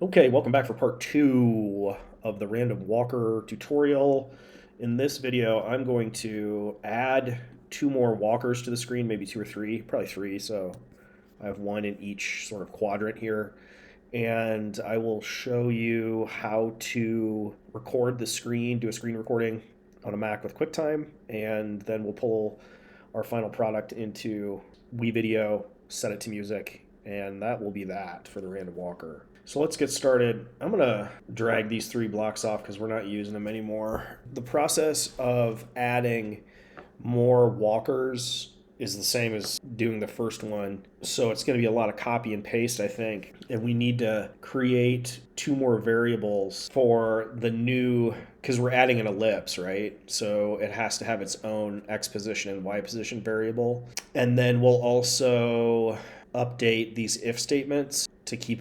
Okay, welcome back for part two of the random walker tutorial. In this video, I'm going to add two more walkers to the screen, maybe two or three, probably three. So I have one in each sort of quadrant here. And I will show you how to record the screen, do a screen recording on a Mac with QuickTime. And then we'll pull our final product into WeVideo, set it to music, and that will be that for the random walker. So let's get started. I'm gonna drag these three blocks off because we're not using them anymore. The process of adding more walkers is the same as doing the first one. So it's going to be a lot of copy and paste, I think. And we need to create two more variables for the new, because we're adding an ellipse, right? So it has to have its own x position and y position variable. And then we'll also update these if statements to keep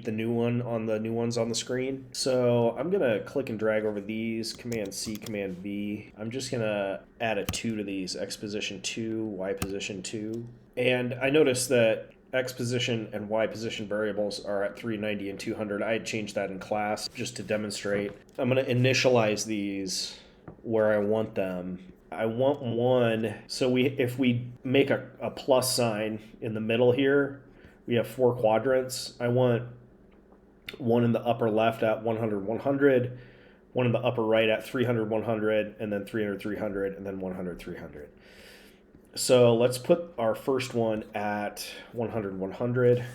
the new one on the new ones on the screen. So I'm gonna click and drag over these, Command C, Command V. I'm just gonna add a 2 to these, X position 2, Y position 2. And I noticed that X position and Y position variables are at 390 and 200. I had changed that in class just to demonstrate. I'm gonna initialize these where I want them. I want one, so if we make a plus sign in the middle here, we have 4 quadrants. I want one in the upper left at 100, 100, one in the upper right at 300, 100, and then 300, 300, and then 100, 300. So let's put our first one at 100, 100.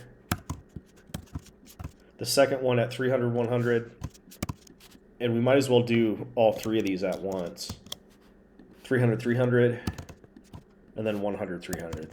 The second one at 300, 100. And we might as well do all three of these at once. 300, 300, and then 100, 300.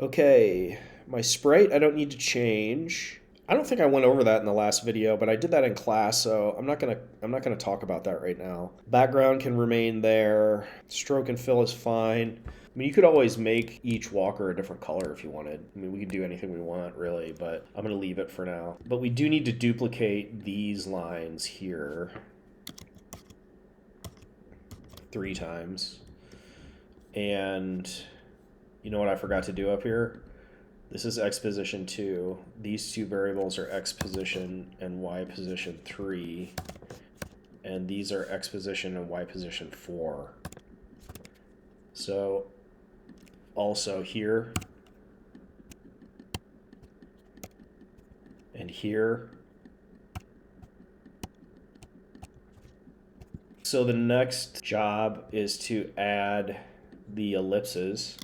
Okay, my sprite I don't need to change. I don't think I went over that in the last video, but I did that in class, so I'm not gonna talk about that right now. Background can remain there. Stroke and fill is fine. I mean, you could always make each walker a different color if you wanted. I mean, we could do anything we want, really, but I'm gonna leave it for now. But we do need to duplicate these lines here 3 times. And you know what I forgot to do up here? This is X position 2. These two variables are X position and Y position 3. And these are X position and Y position 4. So also here and here. So the next job is to add the ellipses.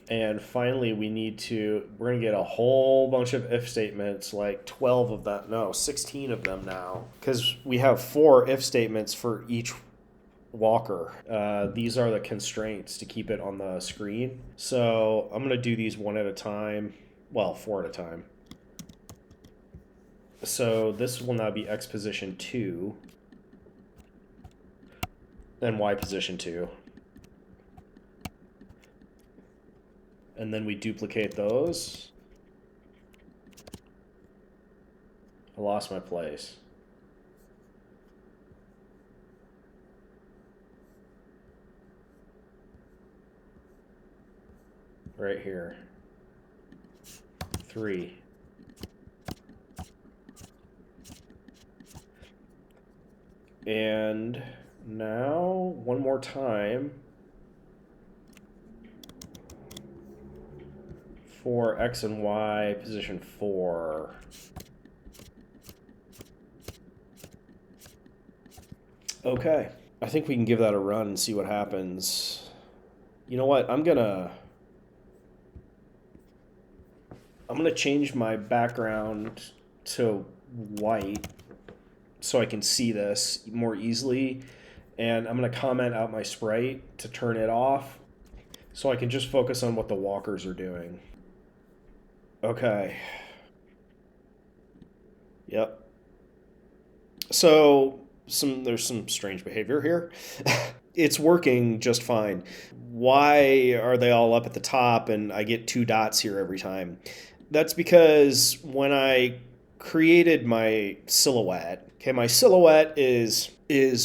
And finally, we're going to get a whole bunch of if statements, like 12 of them, no, 16 of them now, because we have 4 if statements for each walker. These are the constraints to keep it on the screen. So I'm going to do these one at a time, well, 4 at a time. So this will now be X position 2 and Y position 2. And then we duplicate those. I lost my place. Right here. 3. And now, one more time, for X and Y, position 4. Okay, I think we can give that a run and see what happens. You know what? I'm gonna change my background to white so I can see this more easily, and I'm gonna comment out my sprite to turn it off so I can just focus on what the walkers are doing. Okay. Yep. So there's some strange behavior here. It's working just fine. Why are they all up at the top and I get 2 dots here every time? That's because when I created my silhouette, okay, my silhouette is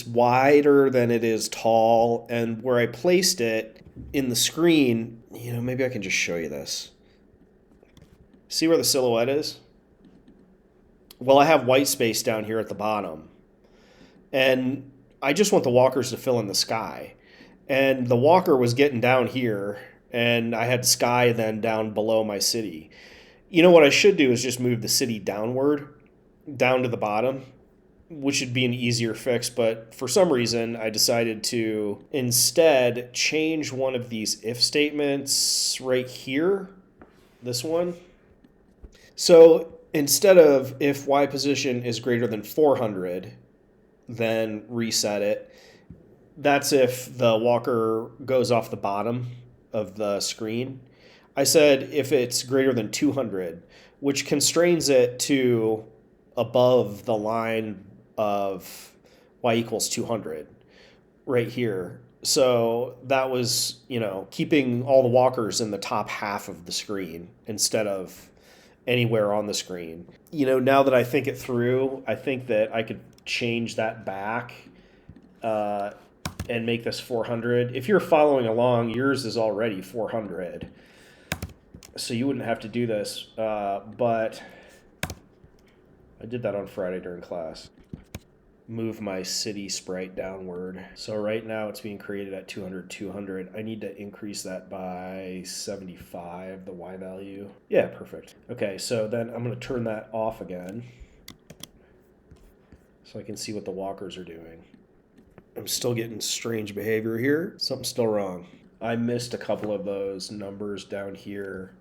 wider than it is tall, and where I placed it in the screen, maybe I can just show you this. See where the silhouette is? Well, I have white space down here at the bottom. And I just want the walkers to fill in the sky. And the walker was getting down here, and I had sky then down below my city. What I should do is just move the city downward, down to the bottom, which would be an easier fix. But for some reason, I decided to instead change one of these if statements right here, this one. So instead of if y position is greater than 400, then reset it. That's if the walker goes off the bottom of the screen. I said if it's greater than 200, which constrains it to above the line of y equals 200 right here. So that was, keeping all the walkers in the top half of the screen instead of anywhere on the screen. Now that I think it through, I think that I could change that back and make this 400. If you're following along, yours is already 400. So you wouldn't have to do this, but I did that on Friday during class. Move my city sprite downward. So right now it's being created at 200, 200. I need to increase that by 75, the Y value. Yeah, perfect. Okay, so then I'm gonna turn that off again so I can see what the walkers are doing. I'm still getting strange behavior here. Something's still wrong. I missed a couple of those numbers down here.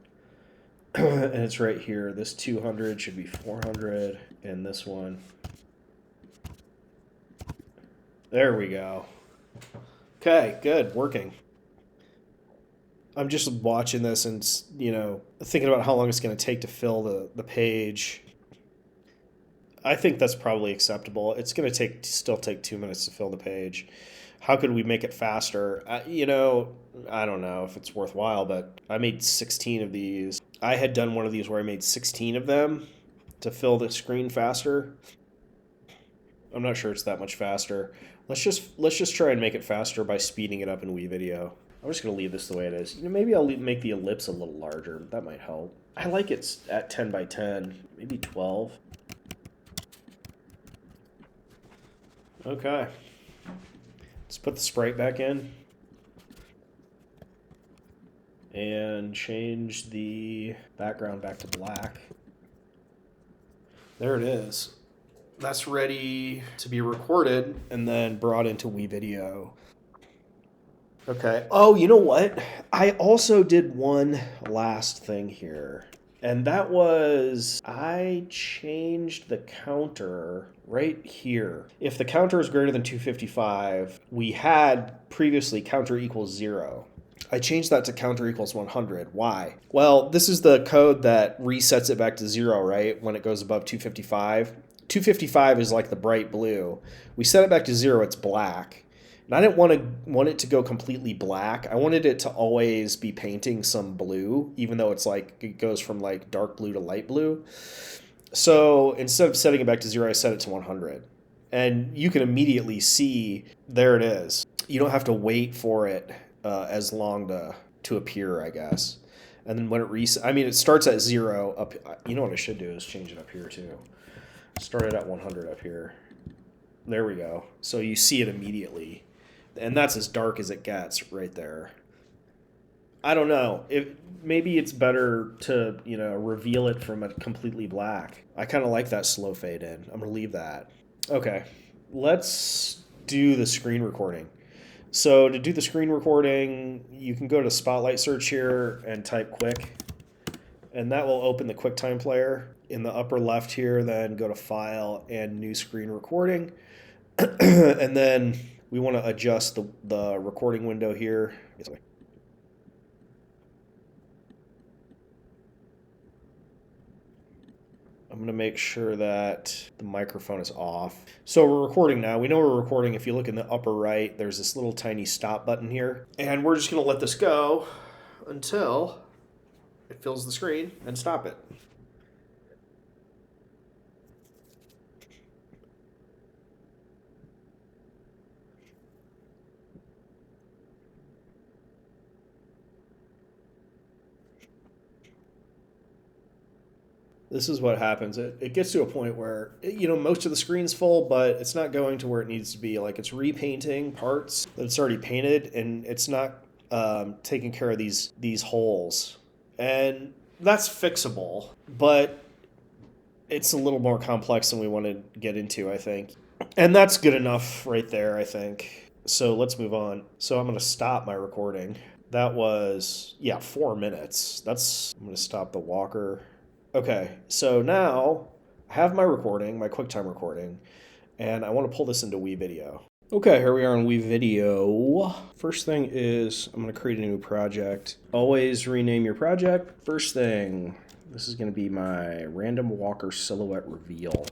And it's right here. This 200 should be 400, and this one. There we go. Okay, good, working. I'm just watching this and, thinking about how long it's going to take to fill the page. I think that's probably acceptable. It's going to still take 2 minutes to fill the page. How could we make it faster? I don't know if it's worthwhile, but I made 16 of these. I had done one of these where I made 16 of them to fill the screen faster. I'm not sure it's that much faster. Let's just try and make it faster by speeding it up in WeVideo. I'm just going to leave this the way it is. Maybe I'll make the ellipse a little larger. That might help. I like it at 10 by 10, maybe 12. Okay. Let's put the sprite back in. And change the background back to black. There it is. That's ready to be recorded and then brought into WeVideo. Okay. Oh, you know what? I also did one last thing here. And that was I changed the counter right here. If the counter is greater than 255, we had previously counter equals 0. I changed that to counter equals 100. Why? Well, this is the code that resets it back to 0, right? When it goes above 255. 255 is like the bright blue. We set it back to 0, it's black. And I didn't want it to go completely black. I wanted it to always be painting some blue, even though it goes from like dark blue to light blue. So instead of setting it back to 0, I set it to 100. And you can immediately see, there it is. You don't have to wait for it as long to appear, I guess. And then when it it starts at 0 up. You know what I should do is change it up here too. Start it at 100 up here. There we go. So you see it immediately. And that's as dark as it gets right there. I don't know. Maybe it's better to, reveal it from a completely black. I kind of like that slow fade in. I'm going to leave that. Okay. Let's do the screen recording. So to do the screen recording, you can go to Spotlight Search here and type Quick. And that will open the QuickTime player. In the upper left here, then go to File and New Screen Recording. And then we want to adjust the recording window here. I'm going to make sure that the microphone is off. So we're recording now. We know we're recording. If you look in the upper right, there's this little tiny stop button here. And we're just going to let this go until it fills the screen and stop it. This is what happens. It gets to a point where, you know, most of the screen's full, but it's not going to where it needs to be. Like it's repainting parts that it's already painted, and it's not taking care of these holes. And that's fixable, but it's a little more complex than we want to get into, I think. And that's good enough right there, I think. So let's move on. So I'm going to stop my recording. That was, 4 minutes. I'm going to stop the walker. Okay, so now I have my recording, my QuickTime recording, and I want to pull this into WeVideo. Okay, here we are in WeVideo. First thing is I'm going to create a new project. Always rename your project. First thing, this is going to be my random walker silhouette reveal.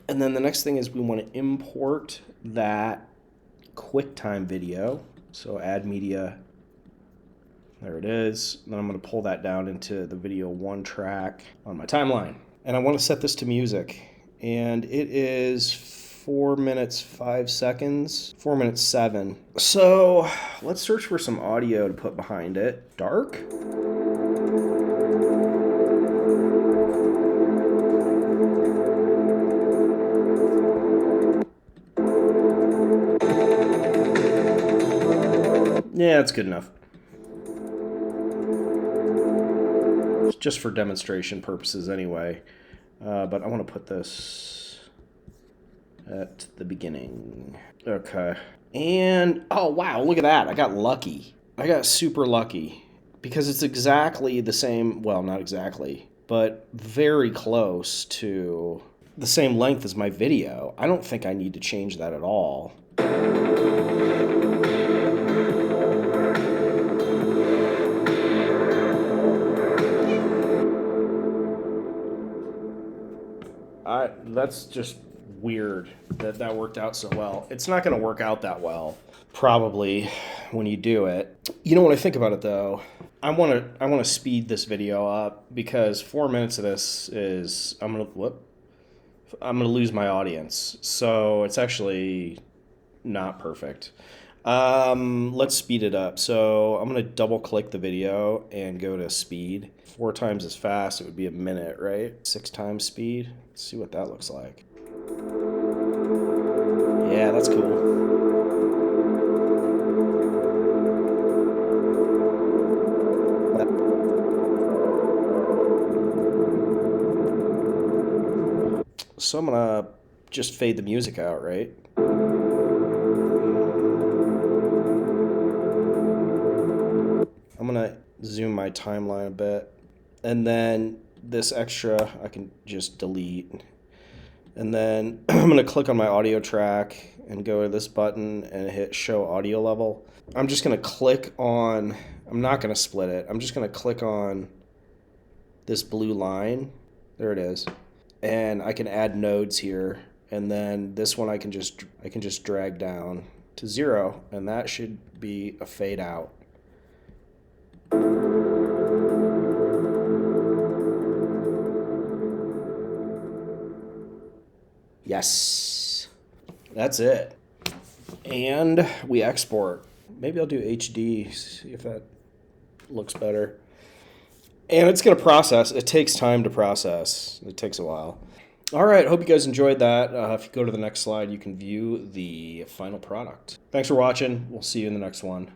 And then the next thing is we want to import that QuickTime video. So add media. There it is. Then I'm going to pull that down into the video 1 track on my timeline. And I want to set this to music. And it is 4 minutes 5 seconds, 4 minutes 7. So let's search for some audio to put behind it. Dark. Yeah, it's good enough. Just for demonstration purposes anyway. But I want to put this at the beginning. Okay. And, oh wow, look at that. I got lucky. I got super lucky. Because it's exactly the same, well, not exactly, but very close to the same length as my video. I don't think I need to change that at all. That's just weird that worked out so well. It's not going to work out that well, probably, when you do it. You know, when I think about it, though, I want to speed this video up because 4 minutes of this is I'm gonna lose my audience. So it's actually not perfect. Let's speed it up. So I'm going to double click the video and go to speed. 4 times as fast, it would be a minute, right? 6 times speed. Let's see what that looks like. Yeah, that's cool. So I'm going to just fade the music out, right? I'm going to zoom my timeline a bit. And then this extra I can just delete. And then I'm going to click on my audio track and go to this button and hit show audio level. I'm just going to click on, I'm not going to split it. I'm just going to click on this blue line. There it is. And I can add nodes here. And then this one I can just drag down to 0, and that should be a fade out. Yes, that's it. And we export. Maybe I'll do HD, see if that looks better. And it's going to process. It takes time to process. It takes a while. All right, hope you guys enjoyed that. If you go to the next slide, you can view the final product. Thanks for watching. We'll see you in the next one.